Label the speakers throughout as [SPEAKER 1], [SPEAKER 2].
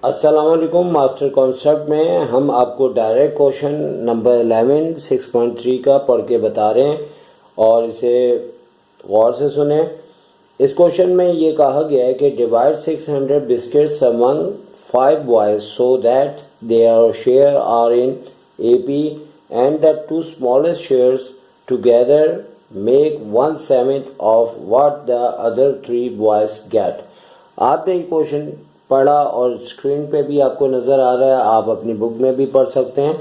[SPEAKER 1] अस्सलाम वालेकुम। Master concept में हम आपको डायरेक्ट क्वेश्चन नंबर 11 6.3 का पढ़ के बता रहे हैं और इसे गौर से सुने। इस क्वेश्चन में ये कहा गया है कि divide 600 biscuits among 5 boys so that their share are in AP and the 2 smallest shares together make 1/7 of what the other 3 boys get. आपने ये क्वेश्चन पढ़ा और स्क्रीन पे भी आपको नज़र आ रहा है, आप अपनी बुक में भी पढ़ सकते हैं।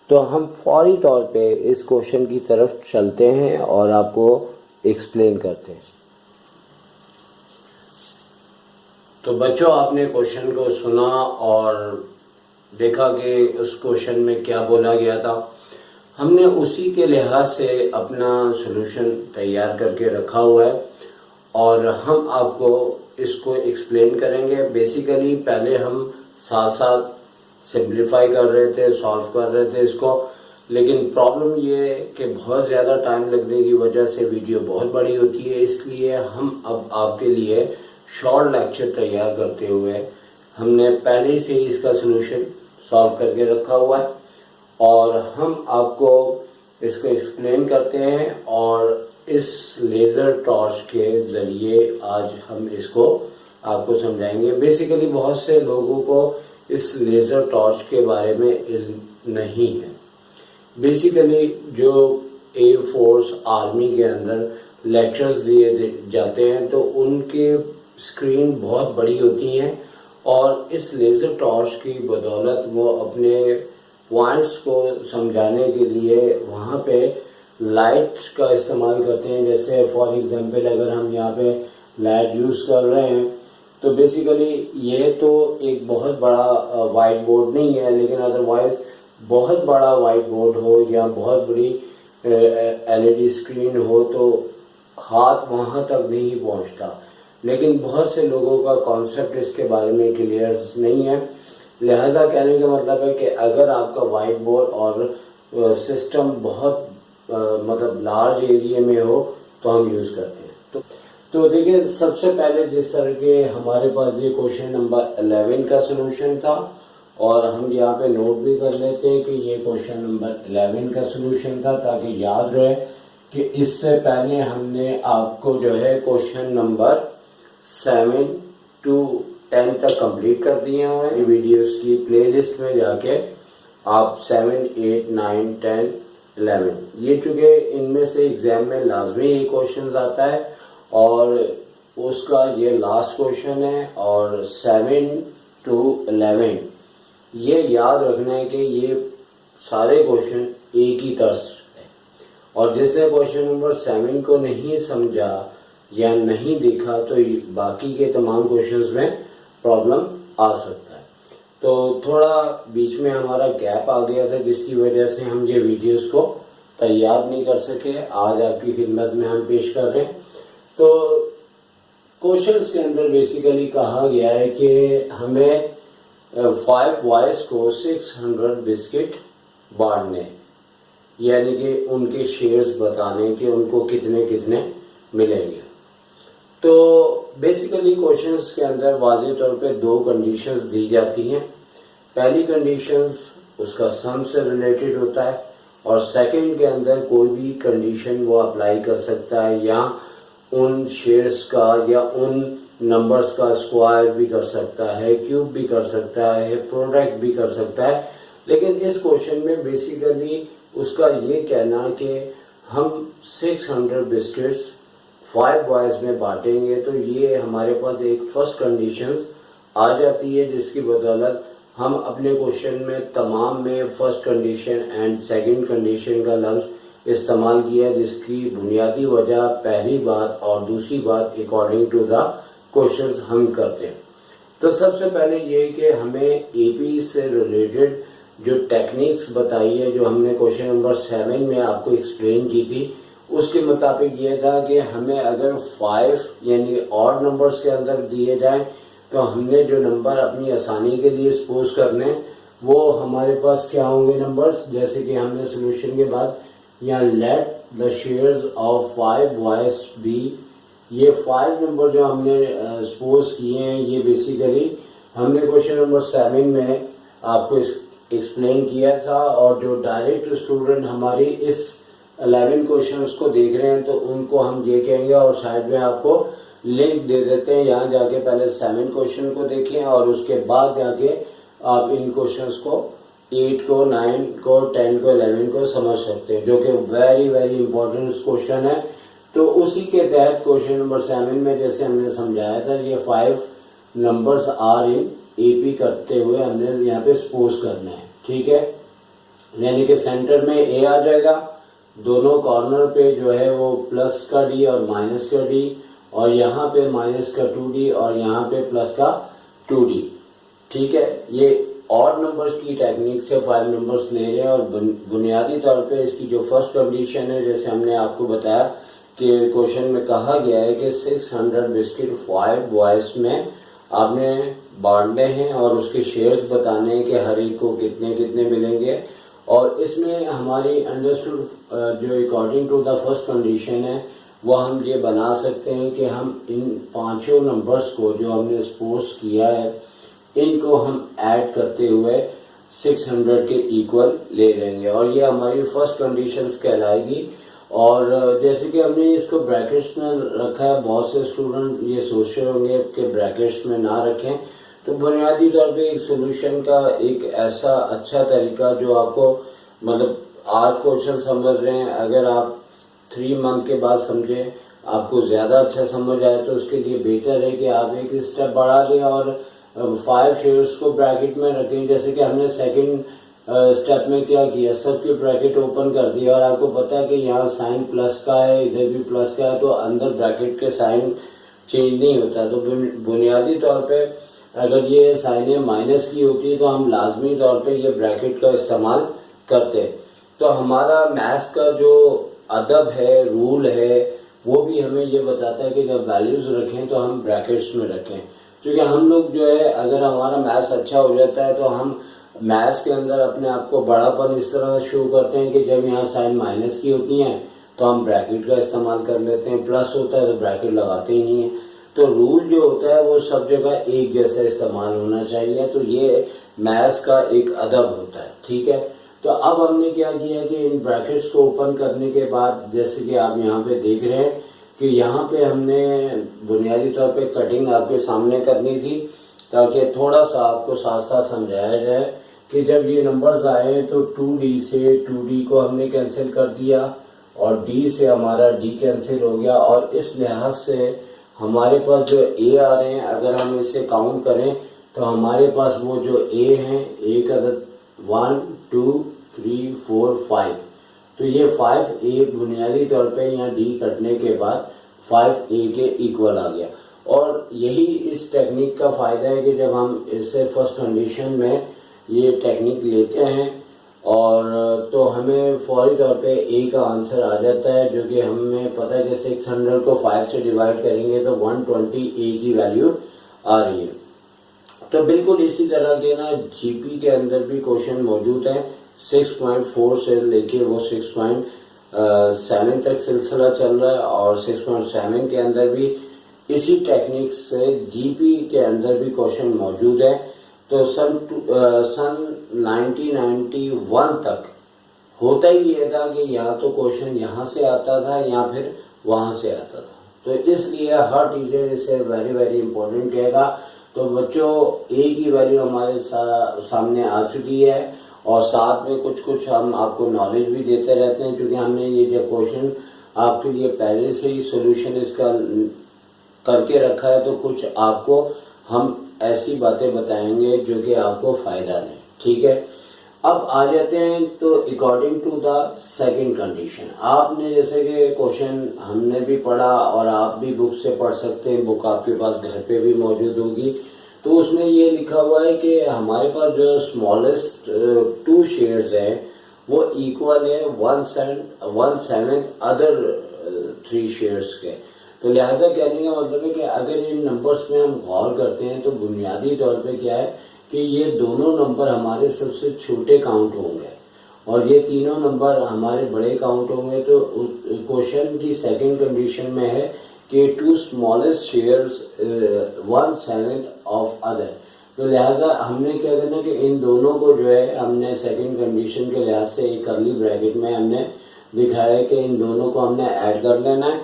[SPEAKER 1] तो हम फौरी तौर पे इस क्वेश्चन की तरफ चलते हैं और आपको एक्सप्लेन करते हैं। तो बच्चों, आपने क्वेश्चन को सुना और देखा कि उस क्वेश्चन में क्या बोला गया था। हमने उसी के लिहाज से अपना सॉल्यूशन तैयार करके रखा हुआ है और हम आपको इसको एक्सप्लेन करेंगे। बेसिकली पहले हम साथ साथ सिंप्लीफाई कर रहे थे, सॉल्व कर रहे थे इसको, लेकिन प्रॉब्लम ये है कि बहुत ज़्यादा टाइम लगने की वजह से वीडियो बहुत बड़ी होती है। इसलिए हम अब आपके लिए शॉर्ट लेक्चर तैयार करते हुए हमने पहले से ही इसका सॉल्यूशन सॉल्व करके रखा हुआ है और हम आपको इसको एक्सप्लेन करते हैं और इस लेज़र टॉर्च के ज़रिए आज हम इसको आपको समझाएंगे। बेसिकली बहुत से लोगों को इस लेज़र टॉर्च के बारे में इल्म नहीं है। बेसिकली जो एयर फोर्स आर्मी के अंदर लेक्चर्स दिए जाते हैं तो उनके स्क्रीन बहुत बड़ी होती हैं और इस लेज़र टॉर्च की बदौलत वो अपने पॉइंट्स को समझाने के लिए वहाँ पे लाइट का इस्तेमाल करते हैं। जैसे फॉर एग्जांपल अगर हम यहाँ पे लाइट यूज़ कर रहे हैं तो बेसिकली ये तो एक बहुत बड़ा वाइट बोर्ड नहीं है, लेकिन अदरवाइज बहुत बड़ा वाइट बोर्ड हो या बहुत बड़ी LED स्क्रीन हो तो हाथ वहाँ तक नहीं पहुँचता। लेकिन बहुत से लोगों का कॉन्सेप्ट इसके बारे में क्लियर नहीं है। लिहाजा कहने का मतलब है कि अगर आपका वाइट बोर्ड और सिस्टम बहुत मतलब लार्ज एरिया में हो तो हम यूज़ करते हैं। तो देखिए, सबसे पहले जिस तरह के हमारे पास ये क्वेश्चन नंबर 11 का सलूशन था और हम यहाँ पे नोट भी कर लेते हैं कि ये क्वेश्चन नंबर 11 का सलूशन था ताकि याद रहे कि इससे पहले हमने आपको जो है क्वेश्चन नंबर 7 to 10 तक कंप्लीट कर दिए हुए हैं। वीडियोस की प्लेलिस्ट में जाके आप 7, 8, 9, 10, 11 ये चूँकि इनमें से एग्जाम में लाजमी ये क्वेश्चन आता है और उसका ये लास्ट क्वेश्चन है और 7 to 11 ये याद रखना है कि ये सारे क्वेश्चन एक ही तर्ज है और जिसने क्वेश्चन नंबर 7 को नहीं समझा या नहीं देखा तो बाकी के तमाम क्वेश्चंस में प्रॉब्लम आ सकता है। तो थोड़ा बीच में हमारा गैप आ गया था जिसकी वजह से हम ये वीडियोस को तैयार नहीं कर सके। आज आपकी खिदमत में हम पेश कर रहे हैं। तो क्वेश्चंस के अंदर बेसिकली कहा गया है कि हमें 5 बॉयज को 600 बिस्किट बांटने, यानी कि उनके शेयर्स बताने कि उनको कितने कितने मिलेंगे। तो बेसिकली क्वेश्चंस के अंदर वाज़ेह तौर पे 2 कंडीशंस दी जाती हैं। पहली कंडीशंस उसका सम से रिलेटेड होता है और सेकंड के अंदर कोई भी कंडीशन वो अप्लाई कर सकता है या उन शेयर्स का या उन नंबर्स का स्क्वायर भी कर सकता है, क्यूब भी कर सकता है, प्रोडक्ट भी कर सकता है। लेकिन इस क्वेश्चन में बेसिकली उसका ये कहना कि हम 600 बिस्किट्स 5 बॉयज में बांटेंगे तो ये हमारे पास एक फर्स्ट कंडीशन आ जाती है जिसकी बदौलत हम अपने क्वेश्चन में तमाम में first condition and second condition का लफ्ज इस्तेमाल किया, जिसकी बुनियादी वजह पहली बात और दूसरी बात अकॉर्डिंग टू द क्वेश्चंस हम करते हैं। तो सबसे पहले ये कि हमें AP से रिलेटेड जो टेक्निक्स बताई है जो हमने क्वेश्चन नंबर 7 में आपको एक्सप्लेन की थी उसके मुताबिक ये था कि हमें अगर 5 यानी ऑड नंबर्स के अंदर दिए जाएं तो हमने जो नंबर अपनी आसानी के लिए सपोज करने वो हमारे पास क्या होंगे नंबर्स, जैसे कि हमने सोल्यूशन के बाद यहाँ let the shares of 5 boys be, ये 5 नंबर जो हमने सपोज किए हैं ये बेसिकली हमने क्वेश्चन नंबर 7 में आपको एक्सप्लेन किया था, और जो डायरेक्ट स्टूडेंट हमारी इस 11 क्वेश्चंस को देख रहे हैं तो उनको हम ये कहेंगे, और साइड में आपको लिंक दे देते हैं, यहाँ जाके पहले 7 क्वेश्चन को देखें और उसके बाद जाके आप इन क्वेश्चंस को 8 को 9 को 10 को 11 को समझ सकते हैं, जो कि वेरी वेरी इंपॉर्टेंट क्वेश्चन है। तो उसी के तहत क्वेश्चन नंबर 7 में जैसे हमने समझाया था, ये 5 नंबर्स आर इन एपी करते हुए हमने यहाँ पे सपोज करना है, ठीक है। यानी कि सेंटर में ए आ जाएगा, दोनों कॉर्नर पे जो है वो प्लस का डी और माइनस का डी, और यहाँ पे माइनस का 2d और यहाँ पे प्लस का 2d, ठीक है। ये ऑड नंबर्स की टेक्निक से 5 नंबर्स ले रहे हैं, और बुनियादी तौर पे इसकी जो फर्स्ट कंडीशन है, जैसे हमने आपको बताया कि क्वेश्चन में कहा गया है कि 600 बिस्किट 5 बॉयज में आपने बांटने हैं और उसके शेयर्स बताने हैं कि हर एक को कितने कितने मिलेंगे। और इसमें हमारी अंडरस्टूड जो according to the first condition है वो हम ये बना सकते हैं कि हम इन 5 नंबर्स को जो हमने सपोज किया है इनको हम ऐड करते हुए 600 के इक्वल ले लेंगे, और ये हमारी फर्स्ट कंडीशंस कहलाएगी। और जैसे कि हमने इसको ब्रैकेट्स में रखा है, बहुत से स्टूडेंट ये सोच रहे होंगे कि ब्रैकेट्स में ना रखें, तो बुनियादी तौर पे एक सोल्यूशन का एक ऐसा अच्छा तरीका जो आपको मतलब आज क्वेश्चन समझ रहे हैं, अगर आप 3 मंथ के बाद समझें, आपको ज़्यादा अच्छा समझ आए, तो उसके लिए बेहतर है कि आप एक स्टेप बढ़ा दें और 5 शेयर्स को ब्रैकेट में रखें। जैसे कि हमने सेकंड स्टेप में क्या किया, सबके ब्रैकेट ओपन कर दिया, और आपको पता है कि यहाँ साइन प्लस का है, इधर भी प्लस का है, तो अंदर ब्रैकेट के साइन चेंज नहीं होता। तो बुनियादी तौर पे अगर ये साइनें माइनस की होती है तो हम लाजमी तौर पे ये ब्रैकेट का इस्तेमाल करते। तो हमारा मैथ्स का जो अदब है, रूल है, वो भी हमें ये बताता है कि जब वैल्यूज रखें तो हम ब्रैकेट्स में रखें, क्योंकि हम लोग जो है अगर हमारा मैथ्स अच्छा हो जाता है तो हम मैथ्स के अंदर अपने आप को बड़ापन इस तरह शो करते हैं कि जब यहाँ साइन माइनस की होती हैं तो हम ब्रैकेट का इस्तेमाल कर लेते हैं, प्लस होता है तो ब्रैकेट लगाते ही नहीं है। तो रूल जो होता है वो सब जगह एक जैसा इस्तेमाल होना चाहिए, तो ये मैथ्स का एक अदब होता है, ठीक है। तो अब हमने क्या किया कि इन ब्रैकेट्स को ओपन करने के बाद जैसे कि आप यहाँ पे देख रहे हैं कि यहाँ पे हमने बुनियादी तौर पे कटिंग आपके सामने करनी थी, ताकि थोड़ा सा आपको साथ साथ समझाया जाए कि जब ये नंबर्स आए तो 2d से 2d को हमने कैंसिल कर दिया, और d से हमारा d कैंसिल हो गया, और इस लिहाज से हमारे पास जो a आ रहे हैं अगर हम इसे काउंट करें तो हमारे पास वो जो a हैं, एक अदद 1 2 3 4 5, तो ये 5a बुनियादी तौर पे यहाँ d कटने के बाद 5a के इक्वल आ गया। और यही इस टेक्निक का फायदा है कि जब हम इसे फर्स्ट कंडीशन में ये टेक्निक लेते हैं और तो हमें फौरी तौर पे ए का आंसर आ जाता है, जो कि हमें पता है कि 600 को 5 से डिवाइड करेंगे तो 120 ए की वैल्यू आ रही है। तो बिल्कुल इसी तरह के ना जीपी के अंदर भी क्वेश्चन मौजूद है, 6.4 से लेके वो 6.7 तक सिलसिला चल रहा है, और 6.7 के अंदर भी इसी टेक्निक से जीपी के अंदर भी क्वेश्चन मौजूद है। तो सन 1991 तक होता ही ये था कि या तो क्वेश्चन यहाँ से आता था या फिर वहां से आता था, तो इसलिए हर टीचर इसे वेरी वेरी इंपॉर्टेंट कहेगा। तो बच्चों ए की वैल्यू हमारे सामने आ चुकी है, और साथ में कुछ कुछ हम आपको नॉलेज भी देते रहते हैं, क्योंकि हमने ये जो क्वेश्चन आपके लिए पहले से ही सोल्यूशन इसका करके रखा है, तो कुछ आपको हम ऐसी बातें बताएंगे जो कि आपको फायदा दें, ठीक है। अब आ जाते हैं तो according to the second condition, आपने जैसे कि क्वेश्चन हमने भी पढ़ा और आप भी बुक से पढ़ सकते हैं, बुक आपके पास घर पे भी मौजूद होगी। तो उसमें ये लिखा हुआ है कि हमारे पास जो स्मॉलेस्ट 2 शेयर्स हैं वो इक्वल है 1/7 अदर 3 शेयर्स के। तो लिहाजा कहने का मतलब है कि अगर इन नंबर्स में हम गौर करते हैं तो बुनियादी तौर पे क्या है कि ये दोनों नंबर हमारे सबसे छोटे काउंट होंगे और ये तीनों नंबर हमारे बड़े काउंट होंगे। तो क्वेश्चन की सेकंड कंडीशन में है कि 2 स्मॉलेस्ट शेयर्स 1/7 ऑफ अदर, तो लिहाजा हमने क्या करना कि इन दोनों को जो है हमने सेकंड कंडीशन के लिहाज से एक करली ब्रैकेट में हमने दिखाया है कि इन दोनों को हमने ऐड कर लेना है,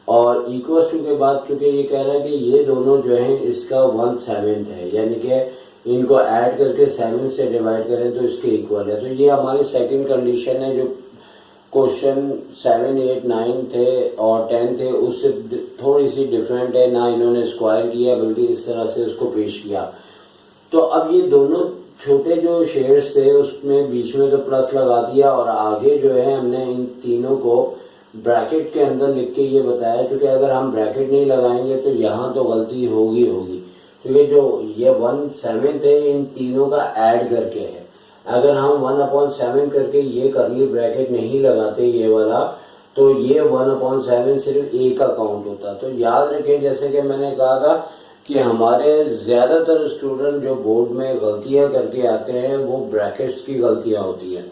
[SPEAKER 1] और इक्वल टू के बाद चूंकि ये कह रहा है कि ये दोनों जो है इसका 1/7 है, यानी कि इनको ऐड करके 7 से डिवाइड करें तो इसके इक्वल है। तो ये हमारी सेकंड कंडीशन है। जो क्वेश्चन 7, 8, 9 थे और 10 थे उससे थोड़ी सी डिफरेंट है, ना इन्होंने स्क्वायर किया बल्कि इस तरह से उसको पेश किया। तो अब ये दोनों छोटे जो शेयर्स थे उसमें बीच में तो प्लस लगा दिया, और आगे जो है हमने इन तीनों को ब्रैकेट के अंदर लिख के ये बताया, क्योंकि अगर हम ब्रैकेट नहीं लगाएंगे तो यहाँ तो गलती होगी क्योंकि जो ये 1/7 है इन तीनों का ऐड करके है। अगर हम 1/7 करके ये करली ब्रैकेट नहीं लगाते ये वाला, तो ये 1/7 सिर्फ ए का काउंट होता। तो याद रखें, जैसे कि मैंने कहा था कि हमारे ज्यादातर स्टूडेंट जो बोर्ड में गलतियां करके आते हैं वो ब्रैकेट्स की गलतियां होती है।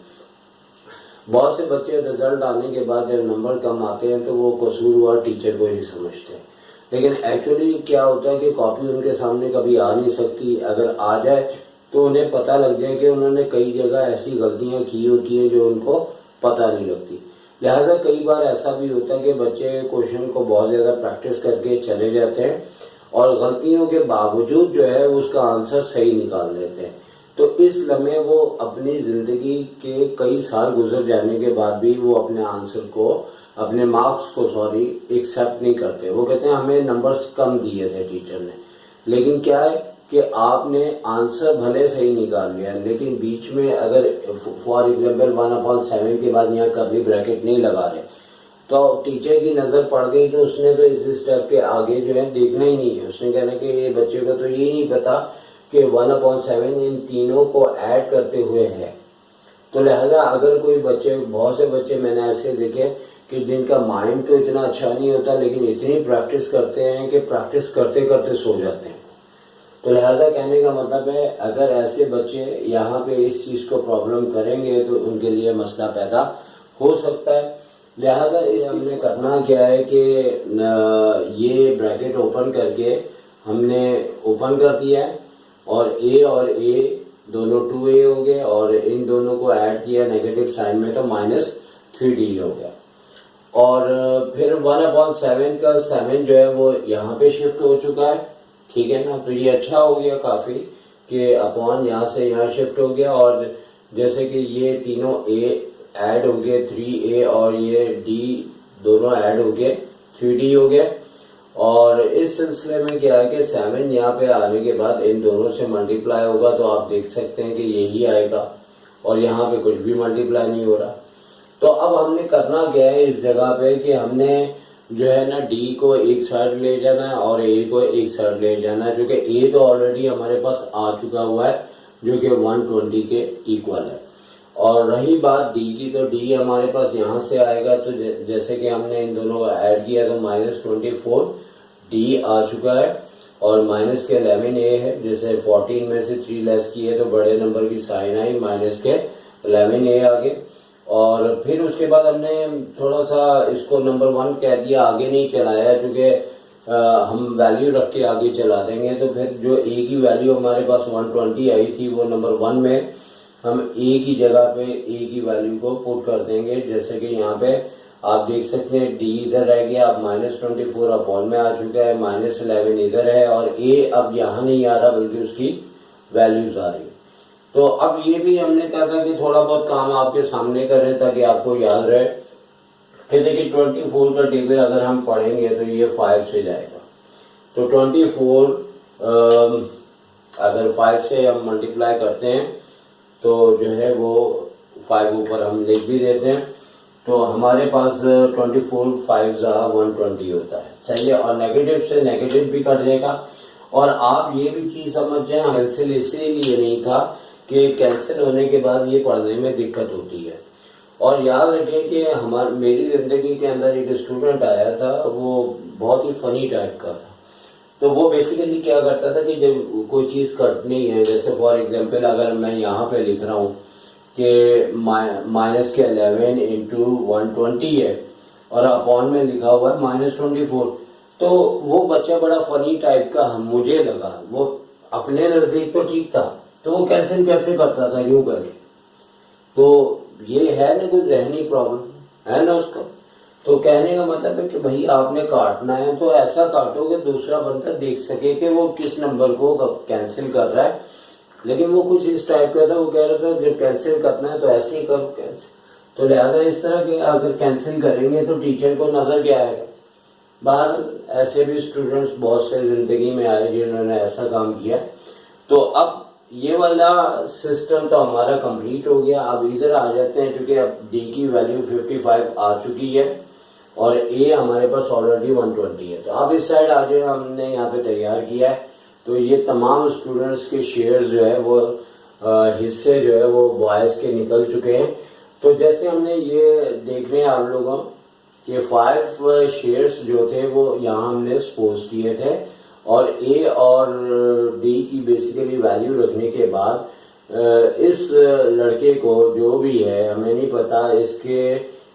[SPEAKER 1] बहुत से बच्चे रिजल्ट आने के बाद जब नंबर कम आते हैं तो वो कसूरवार टीचर को ही समझते हैं, लेकिन एक्चुअली क्या होता है कि कॉपी उनके सामने कभी आ नहीं सकती। अगर आ जाए तो उन्हें पता लग जाए कि उन्होंने कई जगह ऐसी गलतियां की होती है जो उनको पता नहीं लगती। लिहाजा कई बार ऐसा भी होता है कि बच्चे क्वेश्चन को बहुत ज्यादा प्रैक्टिस करके चले जाते हैं और गलतियों के बावजूद जो है उसका आंसर सही निकाल देते हैं। तो इस लम्हे वो अपनी जिंदगी के कई साल गुजर जाने के बाद भी वो अपने आंसर को, अपने मार्क्स को एक्सेप्ट नहीं करते। वो कहते हैं हमें नंबर्स कम दिए थे टीचर ने, लेकिन क्या है कि आपने आंसर भले सही निकाल लिया, लेकिन बीच में अगर फॉर एग्जाम्पल 1/7 के बाद यहाँ करली ब्रैकेट नहीं लगा रहे तो टीचर की नजर पड़ गई तो उसने तो इस स्टेप के आगे जो है देखना ही नहीं है। उसने कहना कि ये बच्चे को तो ये नहीं पता कि 1/7 इन तीनों को ऐड करते हुए है। तो लिहाजा अगर कोई बच्चे, बहुत से बच्चे मैंने ऐसे देखे कि जिनका माइंड तो इतना अच्छा नहीं होता लेकिन इतनी प्रैक्टिस करते हैं कि प्रैक्टिस करते करते सो जाते हैं। तो लिहाजा कहने का मतलब है अगर ऐसे बच्चे यहाँ पे इस चीज को प्रॉब्लम करेंगे तो उनके लिए मसला पैदा हो सकता है। लिहाजा इस चीज में करना क्या है कि ये ब्रैकेट ओपन करके हमने ओपन कर दिया है और ए दोनों 2a हो गए और इन दोनों को ऐड किया नेगेटिव साइन में तो -3d हो गया। और फिर 1/7 का 7 जो है वो यहाँ पे शिफ्ट हो चुका है, ठीक है ना। तो ये अच्छा हो गया काफी कि अपॉन यहाँ से यहाँ शिफ्ट हो गया, और जैसे कि ये तीनों a ऐड हो गए 3a और ये d दोनों ऐड हो गए 3d हो गया। और इस सिलसिले में क्या है कि 7 यहाँ पे आने के बाद इन दोनों से मल्टीप्लाई होगा तो आप देख सकते हैं कि यही आएगा और यहाँ पे कुछ भी मल्टीप्लाई नहीं हो रहा। तो अब हमने करना क्या है इस जगह पे कि हमने जो है ना d को एक साइड ले जाना है और a को एक साइड ले जाना है, क्योंकि a तो ऑलरेडी हमारे पास आ चुका हुआ है जो कि 120 के इक्वल है। और रही बात d की, तो d हमारे पास यहाँ से आएगा। तो जैसे कि हमने इन दोनों को ऐड किया तो -24 d आ चुका है और माइनस के 11a है। जैसे 14 में से 3 लेस किए तो बड़े नंबर की साइन आई, माइनस के 11a आ गए। और फिर उसके बाद हमने थोड़ा सा इसको नंबर 1 कह दिया, आगे नहीं चलाया क्योंकि हम वैल्यू रख के आगे चला देंगे। तो फिर जो a की वैल्यू हमारे पास 120 आई थी वो नंबर 1 में हम a की जगह पे a की वैल्यू को पुट कर देंगे। जैसे कि यहाँ पे आप देख सकते हैं d इधर रह गया, अब -24 अपॉन में आ चुका है, -11 इधर है और a अब यहाँ नहीं आ रहा बल्कि उसकी वैल्यूज आ रही। तो अब ये भी हमने कहा था कि थोड़ा बहुत काम आपके सामने करें ताकि आपको याद रहे कि देखिए 24 का टेबल अगर हम पढ़ेंगे तो ये 5 से जाएगा। तो 24 अगर 5 से हम मल्टीप्लाई करते हैं तो जो है वो 5 ऊपर हम लिख भी देते हैं तो हमारे पास 24 5 120 होता है, सही है। और नेगेटिव से नेगेटिव भी कट जाएगा। और आप ये भी चीज समझ जाए, कैंसिल इसीलिए नहीं था कि कैंसिल होने के बाद ये पढ़ने में दिक्कत होती है। और याद रखें कि मेरी जिंदगी के अंदर एक स्टूडेंट आया था, वो बहुत ही फनी टाइप का था। तो वो बेसिकली क्या करता था कि जब कोई चीज कटनी है, जैसे फॉर एग्जांपल अगर मैं यहाँ पे लिख रहा हूँ कि माइनस के 11 इंटू 120 है और अपॉन में लिखा हुआ है -24, तो वो बच्चा बड़ा फनी टाइप का मुझे लगा। वो अपने नजदीक तो ठीक था, तो वो कैंसिल कैसे करता था यूं करके। तो ये है ना कोई जहनी प्रॉब्लम है ना उसका। तो कहने का मतलब है कि भाई आपने काटना है तो ऐसा काटो कि दूसरा बंदा देख सके कि वो किस नंबर को कैंसिल कर रहा है। लेकिन वो कुछ इस टाइप का था, वो कह रहा था जब कैंसिल करना है तो ऐसे ही करो कैंसिल। तो लिहाजा इस तरह के अगर कैंसिल करेंगे तो टीचर को नजर क्या आएगा। बाहर ऐसे भी स्टूडेंट्स बहुत से जिंदगी में आए जिन्होंने ऐसा काम किया। तो अब ये वाला सिस्टम तो हमारा कंप्लीट हो गया। अब इधर आ जाते हैं, क्योंकि अब डी की वैल्यू 55 आ चुकी है और ए हमारे पास ऑलरेडी 120 है। तो अब इस साइड आ जाए, हमने यहाँ पे तैयार किया है। तो ये तमाम स्टूडेंट्स के शेयर्स जो है वो हिस्से जो है वो बॉयज के निकल चुके हैं। तो जैसे हमने ये देख रहे हैं आप लोगों कि 5 शेयर्स जो थे वो यहाँ हमने सपोज किए थे और ए और डी की बेसिकली वैल्यू रखने के बाद इस लड़के को जो भी है, हमें नहीं पता, इसके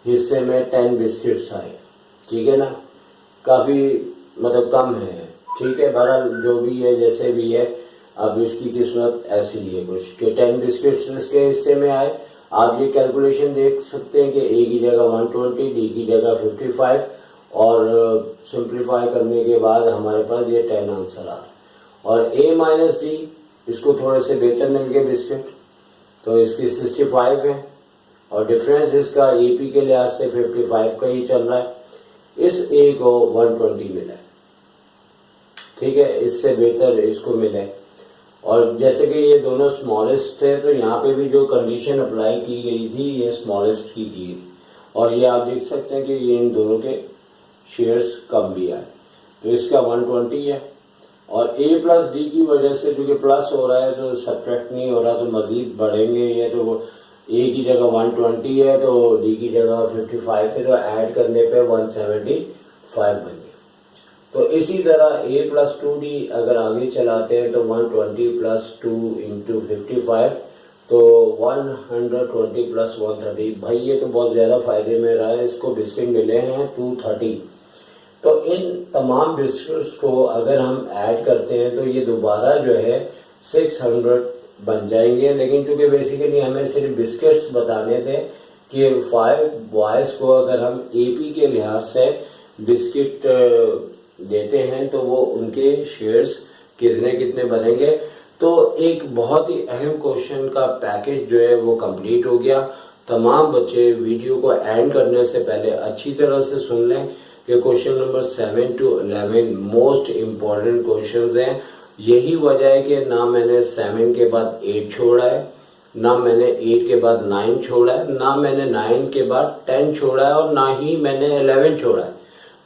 [SPEAKER 1] हिस्से में 10 बिस्किट्स आए। ठीक है ना, काफी मतलब कम है। ठीक है, बहरहाल जो भी है जैसे भी है, अब इसकी किस्मत ऐसी है कुछ कि 10 बिस्किट्स इसके हिस्से में आए। आप ये कैलकुलेशन देख सकते हैं कि ए की जगह 120, डी की जगह 55 और सिंप्लीफाई करने के बाद हमारे पास ये 10 आंसर आ रहा है। और ए माइनस डी, इसको थोड़े से बेहतर मिल गए बिस्किट, तो इसकी 65 है और डिफरेंस इसका एपी के लिहाज से 55 का ही चल रहा है। इस ए को 120 मिला है। ठीक है, इससे बेहतर इसको मिला है। और जैसे कि ये दोनों स्मॉलेस्ट थे, तो यहाँ पे भी जो कंडीशन अप्लाई की गई थी ये स्मॉलेस्ट की थी। और ये आप देख सकते हैं कि ये इन दोनों के शेयर्स कम भी आए। तो इसका 120 है और ए प्लस डी की वजह से क्योंकि प्लस हो रहा है तो सब्ट्रैक्ट नहीं हो रहा, तो मजीद बढ़ेंगे ये। तो ए की जगह 120 है तो डी की जगह 55 है, तो ऐड करने पे 175 बन गया। तो इसी तरह a प्लस 2d अगर आगे चलाते हैं तो 120 प्लस 2 इंटू 55, तो 120 प्लस 130। भाई ये तो बहुत ज्यादा फायदे में रहा है, इसको बिस्किट मिले हैं 230। तो इन तमाम बिस्किट्स को अगर हम ऐड करते हैं तो ये दोबारा जो है 600 बन जाएंगे। लेकिन चूंकि बेसिकली हमें सिर्फ बिस्किट्स बताने थे कि 5 बॉयज को अगर हम एपी के लिहाज से बिस्किट देते हैं तो वो उनके शेयर्स कितने कितने बनेंगे। तो एक बहुत ही अहम क्वेश्चन का पैकेज जो है वो कंप्लीट हो गया। तमाम बच्चे वीडियो को एंड करने से पहले अच्छी तरह से सुन लें कि question number 7 to 11 most important questions हैं। यही वजह है कि ना मैंने 7 के बाद 8 छोड़ा है, ना मैंने 8 के बाद 9 छोड़ा है, ना मैंने 9 के बाद 10 छोड़ा है और ना ही मैंने 11 छोड़ा है।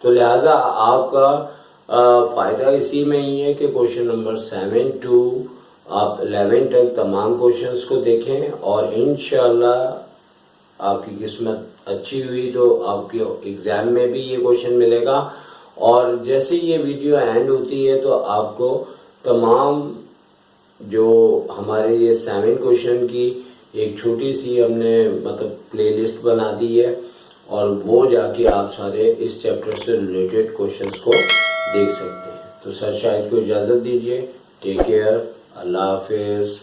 [SPEAKER 1] तो लिहाजा आपका फायदा इसी में ही है कि क्वेश्चन नंबर 7 to आप 11 तक तमाम क्वेश्चंस को देखें और इंशाल्लाह आपकी किस्मत अच्छी हुई तो आपके एग्जाम में भी ये क्वेश्चन मिलेगा। और जैसे ये वीडियो एंड होती है तो आपको तमाम जो हमारे ये 7 क्वेश्चन की एक छोटी सी हमने मतलब प्लेलिस्ट बना दी है और वो जाके आप सारे इस चैप्टर से रिलेटेड क्वेश्चंस को देख सकते हैं। तो सर शायद को इजाजत दीजिए। टेक केयर, अल्लाह हाफिज।